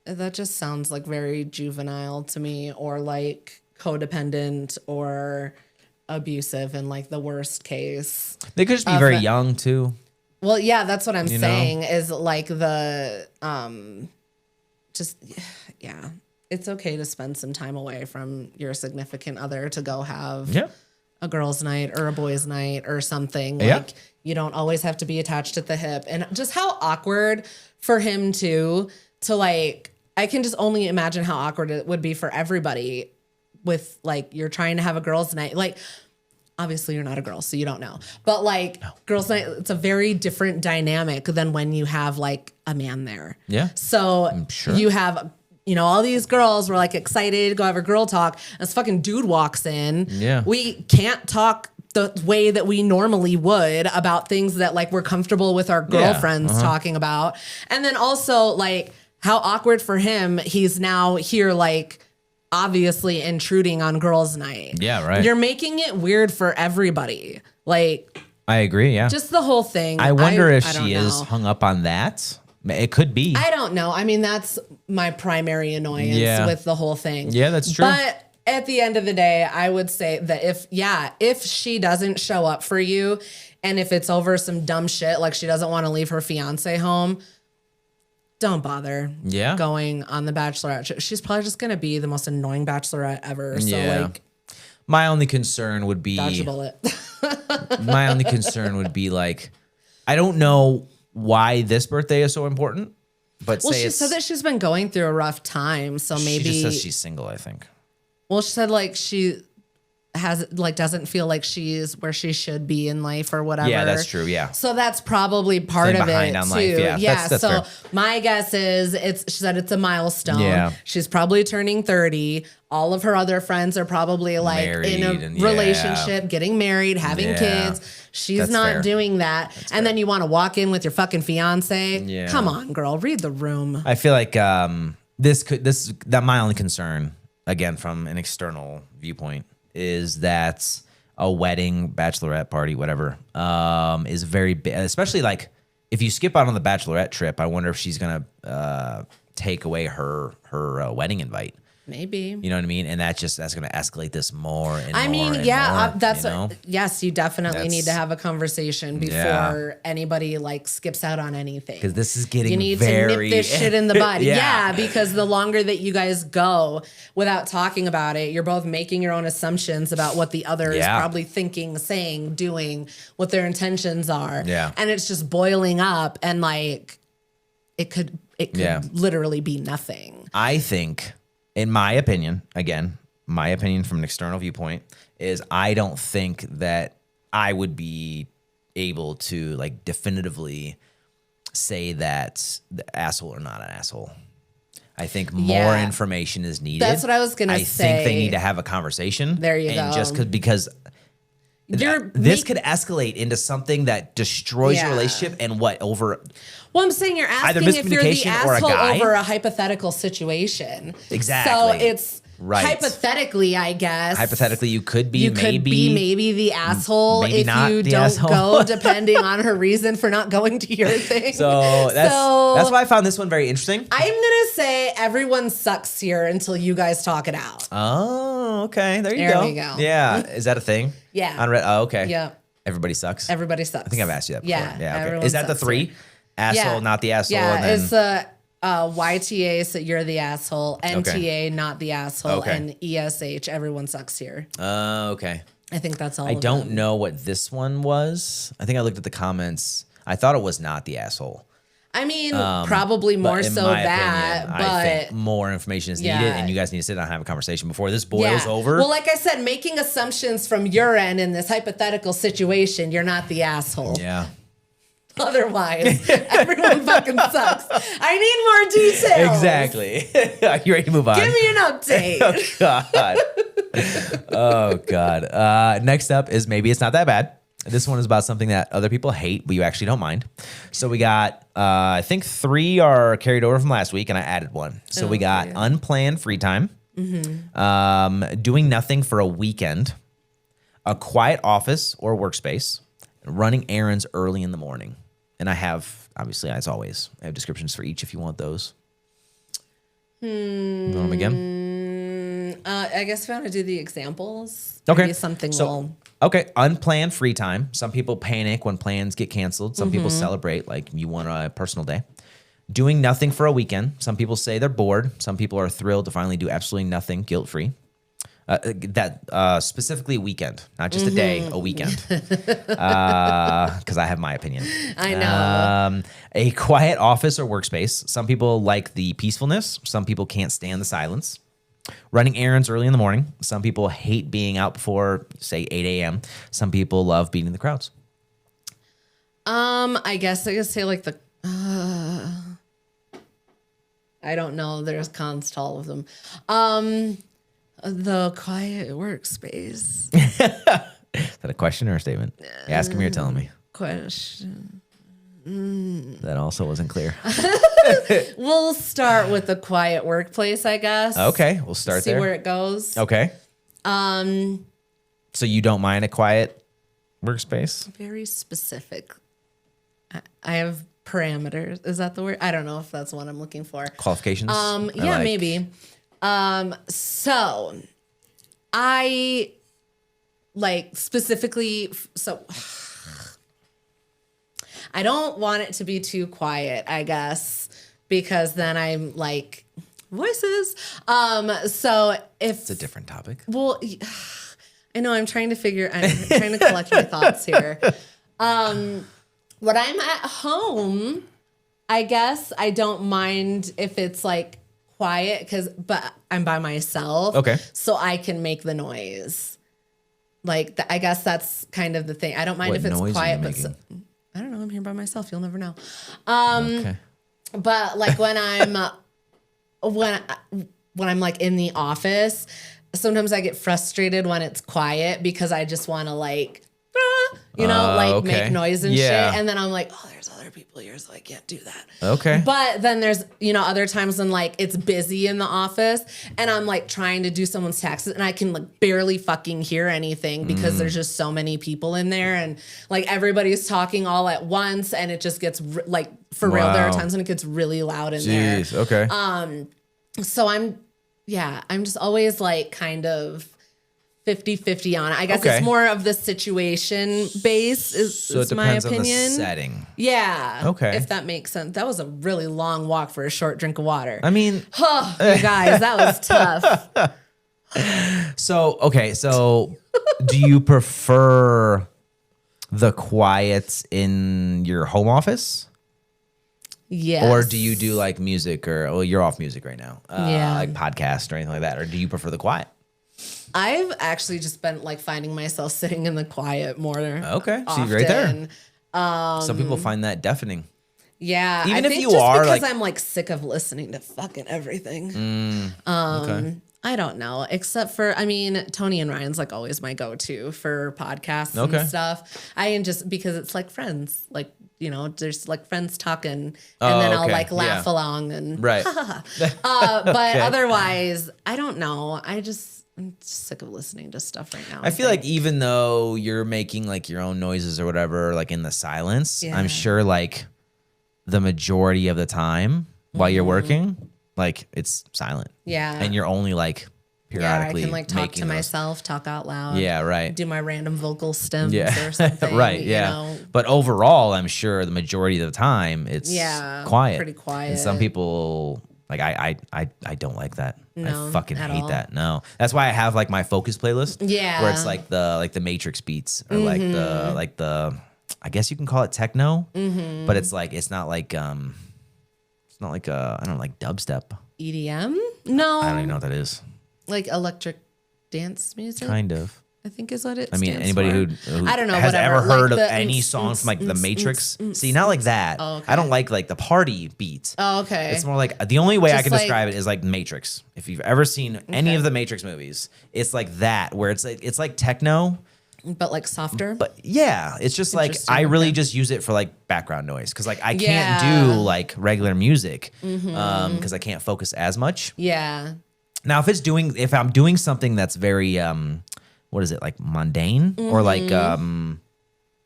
that just sounds like very juvenile to me, or like codependent or abusive in like the worst case. They could just be very young too. Well, yeah, that's what I'm saying is like the, it's okay to spend some time away from your significant other to go have a girl's night or a boy's night or something. Like you don't always have to be attached at the hip. And just how awkward for him to like, I can just only imagine how awkward it would be for everybody with like, you're trying to have a girl's night. Like, obviously you're not a girl, so you don't know. But like girls' night, it's a very different dynamic than when you have like a man there. Yeah. So you have, all these girls were like excited to go have a girl talk. And this fucking dude walks in. Yeah. We can't talk the way that we normally would about things that like we're comfortable with our girlfriends talking about. And then also like how awkward for him, he's now here like obviously intruding on girls' night. Yeah, right. You're making it weird for everybody. Like, I agree. Yeah. just the whole thing. I wonder if she is hung up on that. It could be. I don't know. I mean, that's my primary annoyance with the whole thing. Yeah, that's true. But at the end of the day, I would say that if she doesn't show up for you and if it's over some dumb shit, like she doesn't want to leave her fiance home, don't bother going on the Bachelorette. She's probably just going to be the most annoying Bachelorette ever. So like, my only concern would be dodge a bullet. My only concern would be like, I don't know why this birthday is so important. But Well, she said that she's been going through a rough time, so maybe she just says she's single, I think. Well, she said like she doesn't feel like she's where she should be in life or whatever. Yeah, that's true. Yeah. So that's probably part of it on too. life. Yeah. That's so fair. my guess is she said it's a milestone. Yeah. She's probably turning 30. All of her other friends are probably like Married in a relationship, getting married, having kids. She's not doing that. And then you want to walk in with your fucking fiance. Yeah. Come on, girl, read the room. I feel like that my only concern, again, from an external viewpoint, is that a wedding, bachelorette party, whatever, is very big. Especially like if you skip out on the bachelorette trip, I wonder if she's gonna take away her wedding invite. Maybe. You know what I mean? And that's going to escalate this more and I mean, more and yeah, more, that's you know? yes, you definitely need to have a conversation before anybody like skips out on anything. Because this is getting you need very... to nip this shit in the bud. Yeah. Yeah, because the longer that you guys go without talking about it, you're both making your own assumptions about what the other is probably thinking, saying, doing, what their intentions are. Yeah. And it's just boiling up and like it could literally be nothing. I think, in my opinion, again, my opinion from an external viewpoint, is I don't think that I would be able to like definitively say that the asshole or not an asshole. I think more information is needed. That's what I was gonna say. I think they need to have a conversation. There you go. And just because this could escalate into something that destroys your relationship and over. Well, I'm saying you're asking if you're the asshole over a hypothetical situation. Exactly. So it's hypothetically, I guess. Hypothetically, you could be maybe the asshole maybe if you don't go, depending on her reason for not going to your thing. So that's why I found this one very interesting. I'm gonna say everyone sucks here until you guys talk it out. Oh, okay. There you go. There we go. Yeah. Is that a thing? Yeah. On Reddit? Oh, okay. Yeah. Everybody sucks. Everybody sucks. I think I've asked you that before. Yeah. Okay. Is that the 3? Here. Asshole, not the asshole. Yeah, and then... it's YTA, so you're the asshole. NTA, not the asshole. Okay. And ESH, everyone sucks here. Okay. I think that's all. I don't know what this one was. I think I looked at the comments. I thought it was not the asshole. I mean, probably more so that, opinion, but I think more information is needed, and you guys need to sit down and have a conversation before this boils over. Well, like I said, making assumptions from your end in this hypothetical situation, you're not the asshole. Yeah. Otherwise, everyone fucking sucks. I need more details. Exactly. Are you ready to move on? Give me an update. Oh, God. Next up is Maybe It's Not That Bad. This one is about something that other people hate, but you actually don't mind. So we got, I think 3 are carried over from last week, and I added 1. So we got unplanned free time, doing nothing for a weekend, a quiet office or workspace, running errands early in the morning. And I have, obviously, as always, I have descriptions for each if you want those. You want them again? I guess if you want to do the examples, okay. Maybe something will... Okay, unplanned free time. Some people panic when plans get canceled. Some people celebrate, like you want a personal day. Doing nothing for a weekend. Some people say they're bored. Some people are thrilled to finally do absolutely nothing guilt-free. Specifically weekend, not just a day, a weekend. Because I have my opinion. I know. A quiet office or workspace. Some people like the peacefulness. Some people can't stand the silence. Running errands early in the morning. Some people hate being out before, say, 8 a.m. Some people love beating the crowds. I guess I could say like the... I don't know. There's cons to all of them. The quiet workspace. Is that a question or a statement? You asking me or telling me? Question. That also wasn't clear. We'll start with the quiet workplace, I guess. Okay, we'll start there. See where it goes. Okay. So you don't mind a quiet workspace? Very specific. I have parameters. Is that the word? I don't know if that's what I'm looking for. Qualifications? Yeah, maybe. So I like specifically, so I don't want it to be too quiet, I guess, because then I'm like voices. So if it's a different topic. Well, I know I'm trying to collect my thoughts here. When I'm at home, I guess I don't mind if it's like quiet but I'm by myself. Okay. So I can make the noise. Like, I guess that's kind of the thing. I don't mind What if it's noise are quiet, you but making? I don't know. I'm here by myself. You'll never know. Okay. But like when I'm when I'm like in the office, sometimes I get frustrated when it's quiet because I just want to like, okay. make noise and Yeah. shit. And then I'm like, oh, there's other people here, so I can't do that. Okay. But then there's, other times when like it's busy in the office and I'm like trying to do someone's taxes and I can like barely fucking hear anything because there's just so many people in there and like everybody's talking all at once and it just gets like for real. There are times when it gets really loud in there. Jeez. Okay. So I'm just always like kind of 50-50 on it. I guess Okay. it's more of the situation base So it is my depends on the opinion. setting. Yeah. Okay. If that makes sense. That was a really long walk for a short drink of water. I mean, Oh, you guys, that was tough. so do you prefer the quiet in your home office? Yes. Or do you do like music you're off music right now? Yeah. Like podcast or anything like that? Or do you prefer the quiet? I've actually just been like finding myself sitting in the quiet more. Okay. Often. See, right there. Some people find that deafening. Yeah. Even I if think you just are, because like- I'm like sick of listening to fucking everything. Okay. I don't know, except for, Tony and Ryan's like always my go-to for podcasts Okay. and stuff. Because it's like friends, like, there's like friends talking and Oh, then I'll okay. like laugh Yeah. along and, Right. but Okay. otherwise, I don't know. I'm just sick of listening to stuff right now. I feel like even though you're making like your own noises or whatever, like in the silence, Yeah. I'm sure like the majority of the time while you're working, like it's silent. Yeah. And you're only like I periodically can like talk making to those. myself, talk out loud. Yeah, right. Do my random vocal stems Yeah. or something. right, yeah. But overall, I'm sure the majority of the time it's quiet. pretty quiet. And some people like I don't like that. No, I fucking at hate all. that. No. That's why I have like my focus playlist. Yeah. Where it's like the Matrix beats or like the I guess you can call it techno, but it's like it's not like I don't know, like dubstep. EDM? No. I don't even know what that is. Like electric dance music? Kind of. I think is what it I mean, stands anybody for. who I don't know, has whatever. ever heard Like of the any song from like the Matrix? See, not like that. Oh, okay. I don't like the party beat. Oh, okay. It's more like the only way I Just can like- describe it is like Matrix. If you've ever seen any of the Matrix movies, it's like that where it's like techno, but like softer? but yeah, it's just like Interesting, I really okay. just use it for like background noise because like I can't Yeah. do like regular music because I can't focus as much. Yeah. Now, if I'm doing something that's very what is it, like mundane or like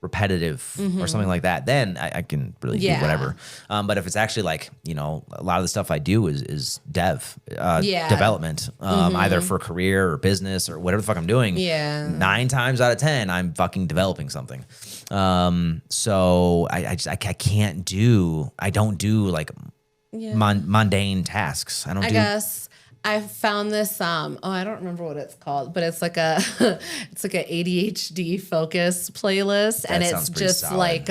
repetitive or something like that, then I can really do Yeah. whatever. But if it's actually like, a lot of the stuff I do is development, either for career or business or whatever the fuck I'm doing. Yeah. 9 times out of 10, I'm fucking developing something. So I don't do like mundane tasks. I don't I do. guess I found this I don't remember what it's called, but it's like a it's like a ADHD focus playlist and it's sounds pretty just solid. like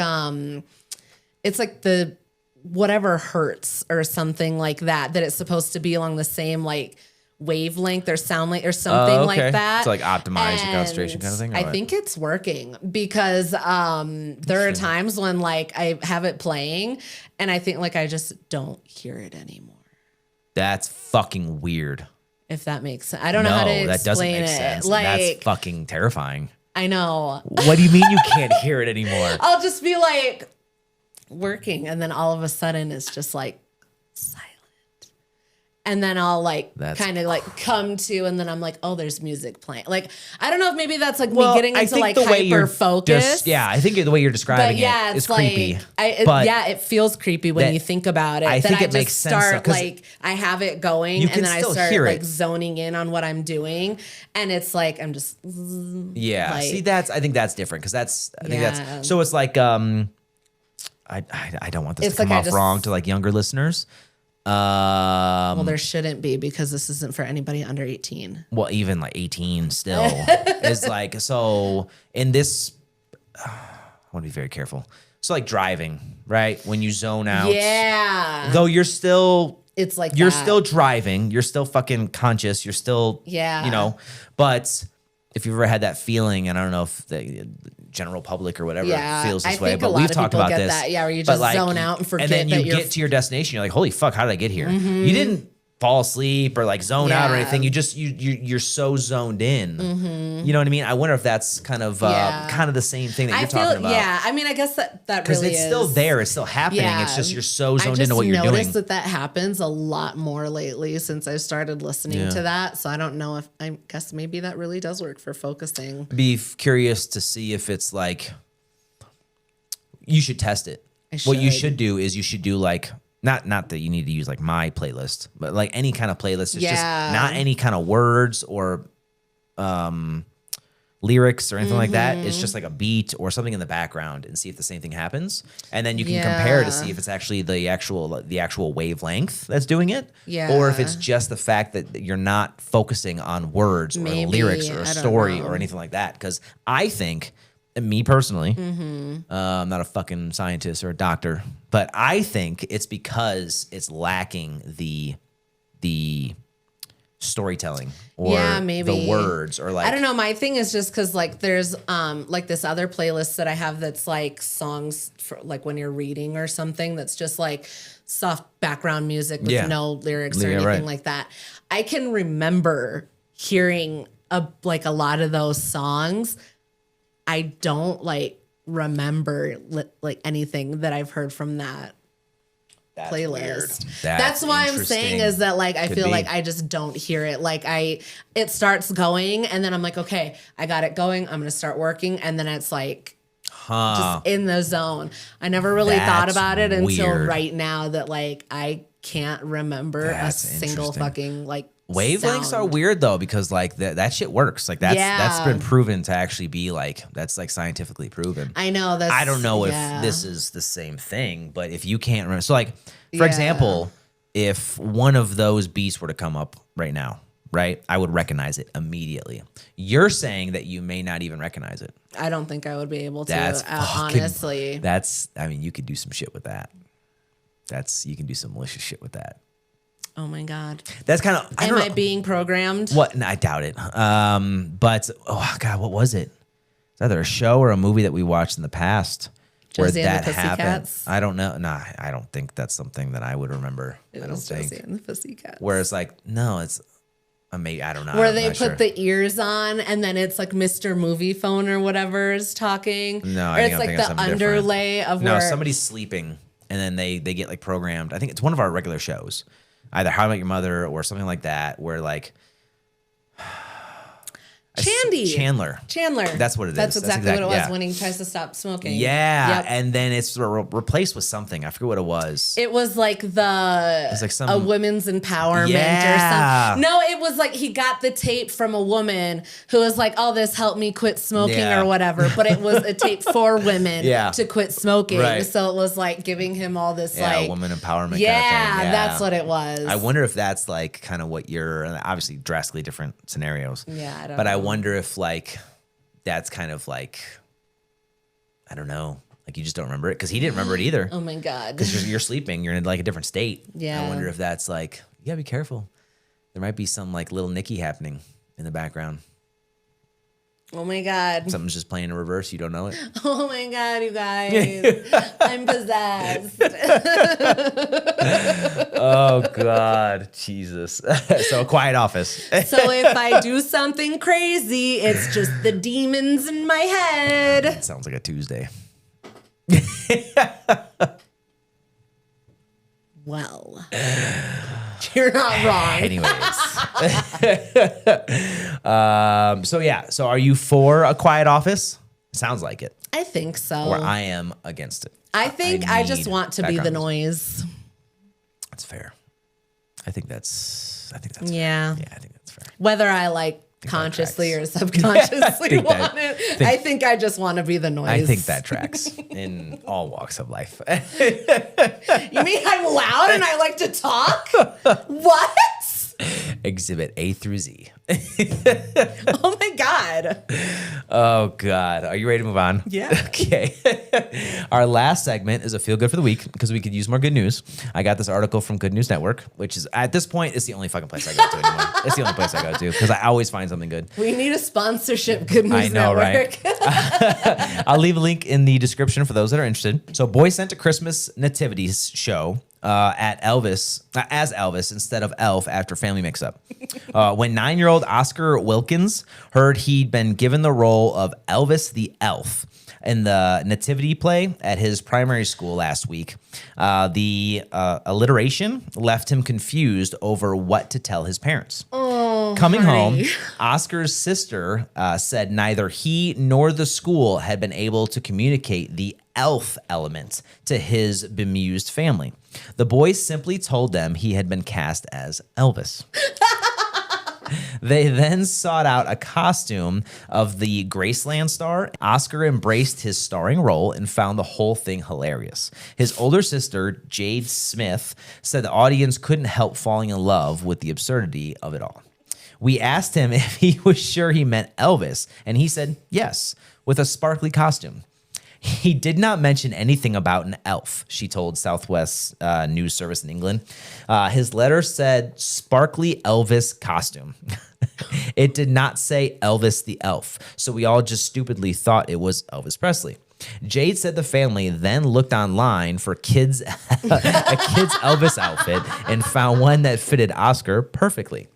it's like the whatever hertz or something like that it's supposed to be along the same like wavelength or sound like or something like okay. that. To, like, optimize your concentration And kind of thing, or I what? think it's working because there are times when like I have it playing and I think like I just don't hear it anymore. That's fucking weird. If that makes sense. I don't know how to explain that doesn't make it. sense. Like, That's fucking terrifying. I know. What do you mean you can't hear it anymore? I'll just be like working and then all of a sudden it's just like silent. And then I'll like That's kind of like come to and then I'm like, oh, there's music playing. Like, I don't know if maybe that's like Well, me getting I into think like the way you're hyper focus. yeah, I think the way you're describing But yeah, it is it's like, creepy. But it feels creepy when that- you think about it. I That think I it just makes sense, though, start 'cause like I have it going you and can then I still start hear like it. zoning in on what I'm doing. And it's like I'm just Yeah. like- See, I think that's different because I think Yeah. that's so it's like I don't want this It's to come like I off just- wrong to like younger listeners. well, there shouldn't be because this isn't for anybody under 18. Well, even like 18 still is like, so in this, I want to be very careful. So like driving, right? When you zone out. Yeah. Though you're still It's like you're that. still driving, you're still fucking conscious, you're still you know, but if you've ever had that feeling, and I don't know if the general public or whatever feels this way, but we've talked about this. That. Yeah, where you just zone out and forget. And then you that get to your destination, you're like, holy fuck, how did I get here? You didn't fall asleep or like zone out or anything. You just you're so zoned in. You know what I mean? I wonder if that's kind of the same thing that you're talking about. Yeah, I mean, I guess that really is. Because it's still there, it's still happening. Yeah. It's just you're so zoned into what you're doing. I just noticed that happens a lot more lately since I started listening to that. So I don't know if I guess maybe that really does work for focusing. Be curious to see if it's like you should test it. What you should do is you should do like not that you need to use like my playlist, but like any kind of playlist. It's just not any kind of words or lyrics or anything like that. It's just like a beat or something in the background and see if the same thing happens. And then you can compare to see if it's actually the actual wavelength that's doing it. Or if it's just the fact that you're not focusing on words or lyrics or a story or anything like that. Because I think, and me personally, I'm not a fucking scientist or a doctor, but I think it's because it's lacking the storytelling or the words or like, I don't know. My thing is just because like there's like this other playlist that I have that's like songs for like when you're reading or something that's just like soft background music with no lyrics or anything like that. I can remember hearing a lot of those songs. I don't like remember like anything that I've heard from that playlist. That's why I'm saying is that like I feel like I just don't hear it. Like it starts going and then I'm like, okay, I got it going. I'm gonna start working, and then it's like just in the zone. I never really thought about it until right now that like I can't remember a single fucking like wavelengths are weird though, because like that shit works. Like that's been proven to actually be like, that's like scientifically proven. I know I don't know if this is the same thing, but if you can't remember, so like for example, if one of those beats were to come up right now, right, I would recognize it immediately. You're saying that you may not even recognize it. I don't think I would be able to. That's honestly. I mean, you could do some shit with that. You can do some malicious shit with that. Oh my God. That's kind of. Am I being programmed? What? No, I doubt it. But oh God, what was it? It's either a show or a movie that we watched in the past where that happened. I don't know. Nah, I don't think that's something that I would remember. I don't think. Josie and the Pussycats. Where it's like, no, it's maybe I don't know. Where they put the ears on and then it's like Mr. Movie Phone or whatever is talking. No, or it's like the underlay of where somebody's sleeping and then they get like programmed. I think it's one of our regular shows. Either How I Met Your Mother or something like that, where like Chandler. That's what it is. That's exactly what it was when he tries to stop smoking. Yeah, and then it's replaced with something. I forget what it was. It was like a women's empowerment or something. No, it was like he got the tape from a woman who was like, "Oh, this helped me quit smoking" or whatever. But it was a tape for women to quit smoking. Right. So it was like giving him all this like woman empowerment. Yeah, kind of thing. That's what it was. I wonder if that's like kind of what you're obviously drastically different scenarios. Yeah, I don't know. I wonder if like that's kind of like, I don't know, like you just don't remember it because he didn't remember it either. Oh my God. Because you're sleeping, you're in like a different state. Yeah. I wonder if that's like, you gotta be careful. There might be some like little Nicky happening in the background. Oh my God. Something's just playing in reverse. You don't know it. Oh my God, you guys. I'm possessed. Oh God, Jesus. So a quiet office. So if I do something crazy, it's just the demons in my head. It sounds like a Tuesday. Well, you're not wrong. Anyways. So are you for a quiet office? Sounds like it. I think so. Or I am against it. I think I just want to be the noise. That's fair. I think that's yeah. Fair. Yeah, I think that's fair. Whether I like consciously or subconsciously want it. I think I just want to be the noise. I think that tracks in all walks of life. You mean I'm loud and I like to talk? What? Exhibit A through Z. Oh my Thank God. Oh, God. Are you ready to move on? Yeah. Okay. Our last segment is a feel good for the week because we could use more good news. I got this article from Good News Network, which is at this point, it's the only fucking place I go to anymore. It's the only place I go to because I always find something good. We need a sponsorship, Good News I know, Network. right? I'll leave a link in the description for those that are interested. So, boy sent a Christmas nativity show as Elvis instead of Elf after family mix-up. When 9-year-old Oscar Wilkins heard he'd been given the role of Elvis the Elf in the nativity play at his primary school last week, the alliteration left him confused over what to tell his parents. Coming home, Oscar's sister said neither he nor the school had been able to communicate the elf element to his bemused family. The boys simply told them he had been cast as Elvis. They then sought out a costume of the Graceland star. Oscar embraced his starring role and found the whole thing hilarious. His older sister, Jade Smith, said the audience couldn't help falling in love with the absurdity of it all. We asked him if he was sure he meant Elvis, and he said yes, with a sparkly costume. He did not mention anything about an elf, she told Southwest News Service in England. His letter said sparkly Elvis costume. It did not say Elvis the Elf, so we all just stupidly thought it was Elvis Presley. Jade said the family then looked online for a kid's Elvis outfit and found one that fitted Oscar perfectly.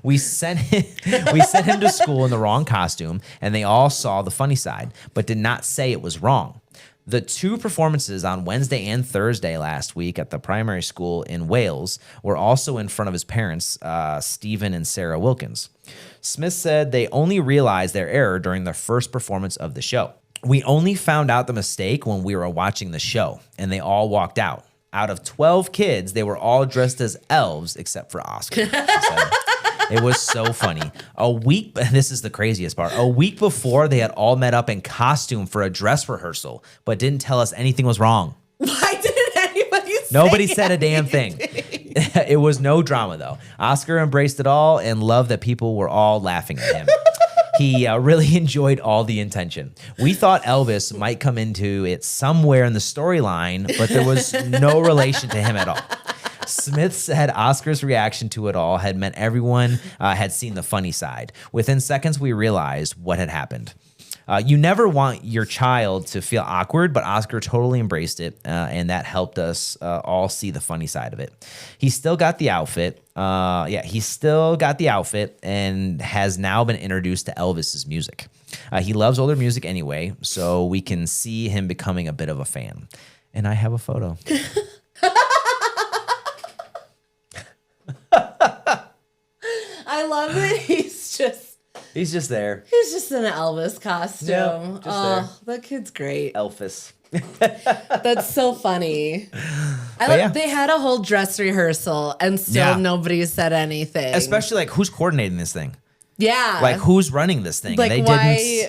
We sent him to school in the wrong costume, and they all saw the funny side, but did not say it was wrong. The two performances on Wednesday and Thursday last week at the primary school in Wales were also in front of his parents, Stephen and Sarah Wilkins. Smith said they only realized their error during the first performance of the show. We only found out the mistake when we were watching the show, and they all walked out. Out of 12 kids, they were all dressed as elves except for Oscar. It was so funny. This is the craziest part. A week before, they had all met up in costume for a dress rehearsal, but didn't tell us anything was wrong. Why didn't anybody say Nobody said a damn thing. It was no drama, though. Oscar embraced it all and loved that people were all laughing at him. He really enjoyed all the intention. We thought Elvis might come into it somewhere in the storyline, but there was no relation to him at all. Smith said Oscar's reaction to it all had meant everyone had seen the funny side. Within seconds, we realized what had happened. You never want your child to feel awkward, but Oscar totally embraced it, and that helped us all see the funny side of it. He still got the outfit. He still got the outfit and has now been introduced to Elvis's music. He loves older music anyway, so we can see him becoming a bit of a fan. And I have a photo. I love it. He's just there. He's just in an Elvis costume. Yep, there. That kid's great. Elvis. That's so funny. They had a whole dress rehearsal and still nobody said anything. Especially like who's coordinating this thing? Yeah. Like who's running this thing? Like they why?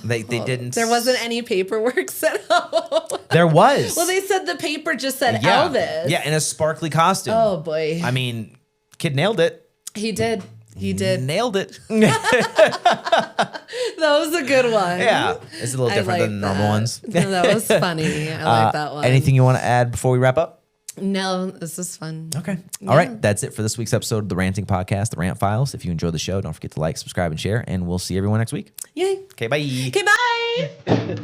They didn't. There wasn't any paperwork set up. There was. Well, they said the paper just said Elvis. Yeah, in a sparkly costume. Oh boy. I mean, kid nailed it. He did. Nailed it. That was a good one. Yeah. It's a little different than normal ones. No, that was funny. I like that one. Anything you want to add before we wrap up? No, this is fun. Okay. Yeah. All right. That's it for this week's episode of the Ranting Podcast, the Rant Files. If you enjoyed the show, don't forget to like, subscribe, and share, and we'll see everyone next week. Yay. Okay, bye. Okay, bye.